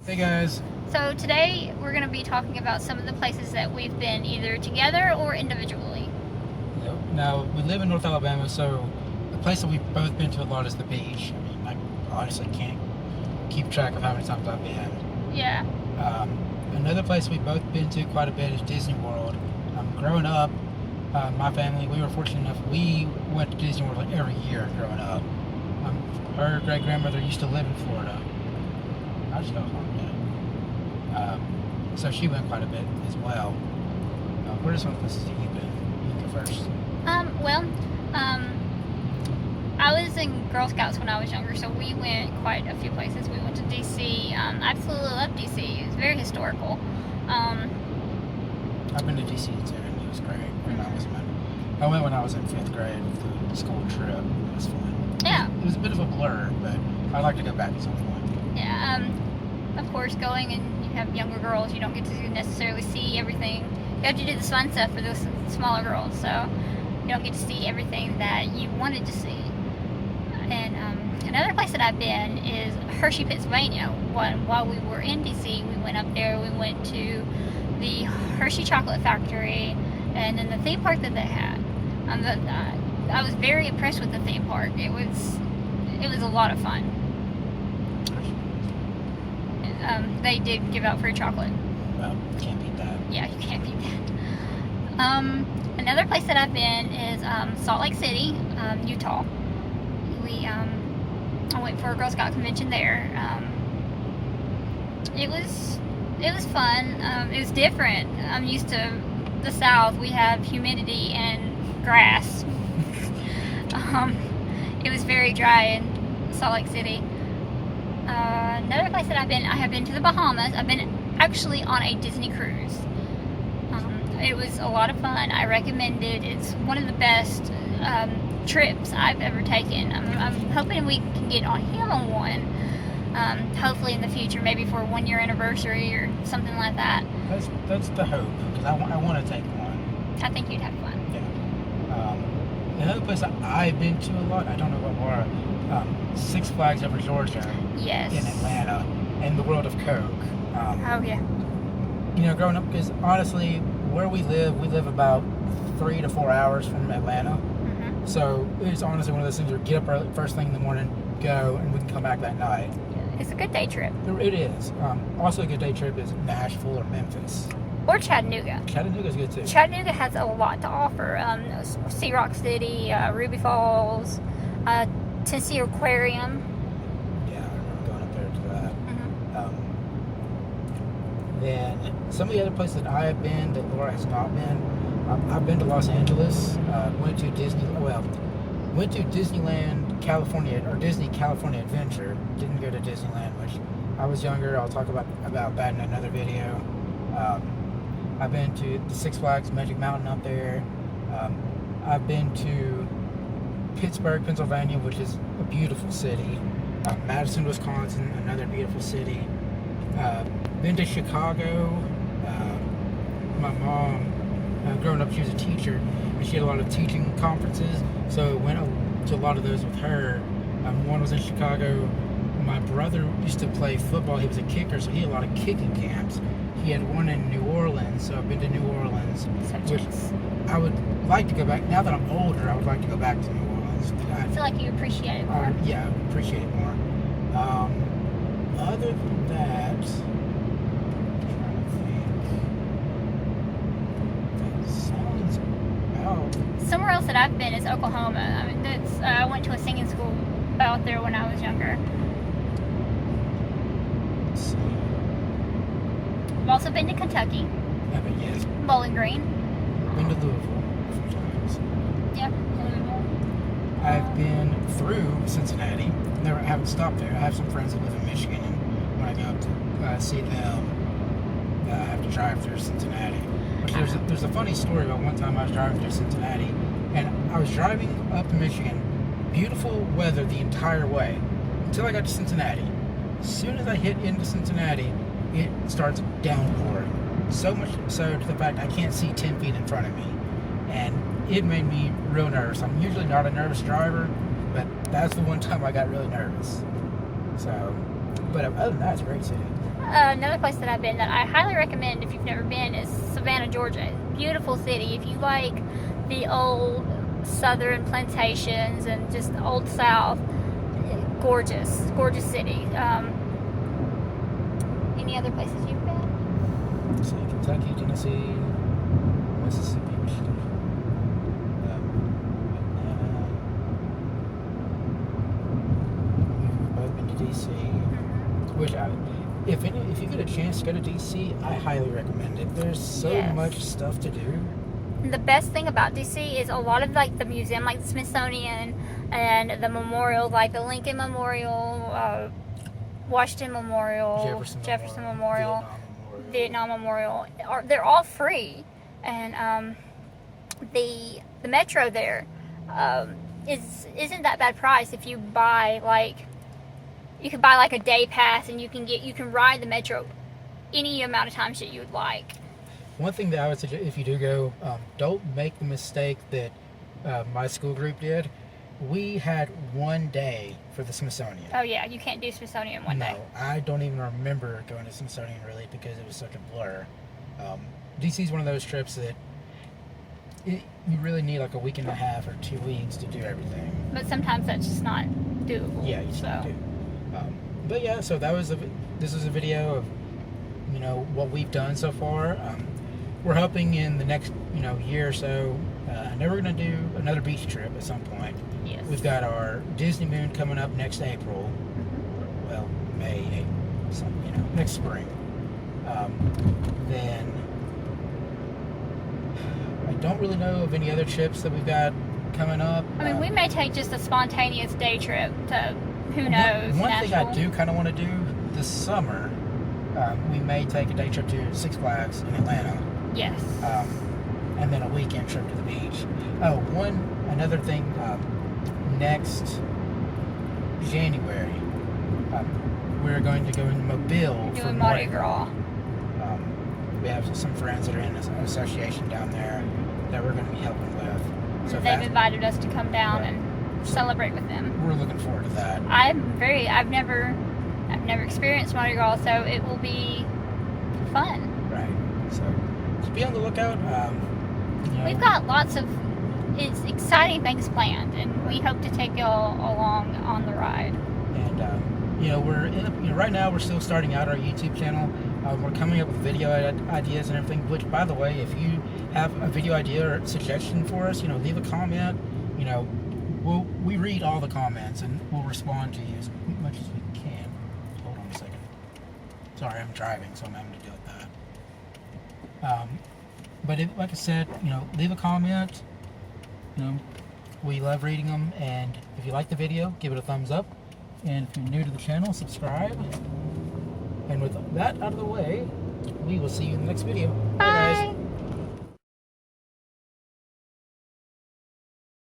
Hey guys. So today we're going to be talking about some of the places that we've been either together or individually. Now we live in North Alabama, so the place that we've both been to a lot is the beach. I mean, I honestly can't keep track of how many times I've been. Yeah. Another place we've both been to quite a bit is Disney World. Growing up, my family, we were fortunate enough, we went to Disney World like every year growing up. Her great-grandmother used to live in Florida. I just got home yet. So she went quite a bit as well. Where are some of the places that you've been? You go first. I was in Girl Scouts when I was younger, so we went quite a few places. We went to DC. I absolutely love DC. It was very historical. I've been to DC too, and it was great. I went when I was in 5th grade for the school trip. It was fun. Yeah. It was a bit of a blur, but I'd like to go back at some point. Yeah. Of course, going and you have younger girls, you don't get to necessarily see everything. You have to do the fun stuff for those smaller girls, so you don't get to see everything that you wanted to see. And another place that I've been is Hershey, Pennsylvania. While we were in DC, we went up there. We went to the Hershey Chocolate Factory, and then the theme park that they had. I was very impressed with the theme park. It was a lot of fun. They did give out free chocolate. Well, can't beat that. Yeah, you can't beat that. Another place that I've been is Salt Lake City, Utah. I went for a Girl Scout convention there. It was fun. It was different. I'm used to the South. We have humidity and grass. It was very dry in Salt Lake City. Another place that I have been to the Bahamas. I've been actually on a Disney cruise. It was a lot of fun. I recommend it. It's one of the best trips I've ever taken. I'm hoping we can get on him on one. Hopefully in the future, maybe for a 1-year anniversary or something like that. That's the hope, because I want to take one. I think you'd have fun. Yeah. Another place I've been to a lot, I don't know what more, Six Flags Over Georgia. Yes. In Atlanta, and the World of Coke. Oh yeah. You know, growing up, because honestly, where we live about 3 to 4 hours from Atlanta. Mm-hmm. So it's honestly one of those things where get up early, first thing in the morning, go, and we can come back that night. It's a good day trip. It is. Also a good day trip is Nashville or Memphis. Or Chattanooga. Chattanooga's good too. Chattanooga has a lot to offer. Sea Rock City, Ruby Falls, Tennessee Aquarium. Yeah, I remember going up there to that. Mm-hmm. Then some of the other places that I have been that Laura has not been, I've been to Los Angeles. Went to Disneyland California, or Disney California Adventure. Didn't go to Disneyland, which I was younger. I'll talk about that in another video. I've been to the Six Flags Magic Mountain up there. I've been to Pittsburgh, Pennsylvania, which is a beautiful city. Madison, Wisconsin, another beautiful city. Been to Chicago. My mom, growing up, she was a teacher, and she had a lot of teaching conferences, so I went to a lot of those with her. One was in Chicago. My brother used to play football. He was a kicker, so he had a lot of kicking camps. He had one in New Orleans, so I've been to New Orleans. Which I would like to go back. Now that I'm older, I would like to go back to New Orleans. I feel like you appreciate it more. Yeah, I appreciate it more. Other than that, I'm trying to think. That sounds about. Somewhere else that I've been is Oklahoma. I mean, I went to a singing school out there when I was younger. Let's see. I've also been to Kentucky, Yeah, but yes, Bowling Green. been to Louisville a few times. Yep. I've been through Cincinnati. Never haven't stopped there. I have some friends that live in Michigan, and when I go up to see them, I have to drive through Cincinnati. But there's a funny story about one time I was driving through Cincinnati, and I was driving up to Michigan, beautiful weather the entire way, until I got to Cincinnati. As soon as I hit into Cincinnati, it starts downpouring. So much so to the fact I can't see 10 feet in front of me. And it made me real nervous. I'm usually not a nervous driver, but that's the one time I got really nervous. So, but other than that, it's a great city. Another place that I've been that I highly recommend if you've never been is Savannah, Georgia. Beautiful city. If you like the old southern plantations and just old South, gorgeous city. Any other places you've been? So Kentucky, Tennessee, Mississippi, Michigan, we've both been to DC. Which if you get a chance to go to DC, I highly recommend it. There's so Yes. much stuff to do. The best thing about DC is a lot of like the museum, like the Smithsonian and the memorial, like the Lincoln Memorial, Washington Memorial, Jefferson Memorial, Vietnam Memorial. They're all free, and the metro there isn't that bad price if you buy like. You can buy like a day pass, and you can ride the metro any amount of times that you would like. One thing that I would suggest if you do go, don't make the mistake that my school group did. We had one day for the Smithsonian. Oh yeah, you can't do Smithsonian one day. No, I don't even remember going to Smithsonian really because it was such a blur. DC is one of those trips that you really need like a week and a half or 2 weeks to do everything. But sometimes that's just not doable. Yeah, you just so. do. But yeah, so this was a video of what we've done so far. We're hoping in the next year or so. I know we're gonna do another beach trip at some point. Yes. We've got our Disney Moon coming up next April. Well, May, next spring. Then I don't really know of any other trips that we've got coming up. I mean, we may take just a spontaneous day trip to who knows. One thing I Nashville. do kind of want to do this summer, we may take a day trip to Six Flags in Atlanta. Yes. And then a weekend trip to the beach. Oh, another thing, next January, we're going to go into Mobile for Doing Mardi Gras. We have some friends that are in an association down there that we're going to be helping with. So They've invited us to come down and celebrate with them. we're looking forward to that. I've never experienced Mardi Gras, so it will be fun. Right. So just be on the lookout. We've got lots of exciting things planned, and we hope to take y'all along on the ride. And we're right now we're still starting out our YouTube channel. We're coming up with video ideas and everything. Which, by the way, if you have a video idea or suggestion for us, leave a comment. We read all the comments and we'll respond to you as much as we can. Hold on a second. Sorry, I'm driving, so I'm having to deal with that. But like I said, leave a comment. We love reading them, and if you like the video, give it a thumbs up. And if you're new to the channel, subscribe. And with that out of the way, we will see you in the next video. Bye. Bye, guys.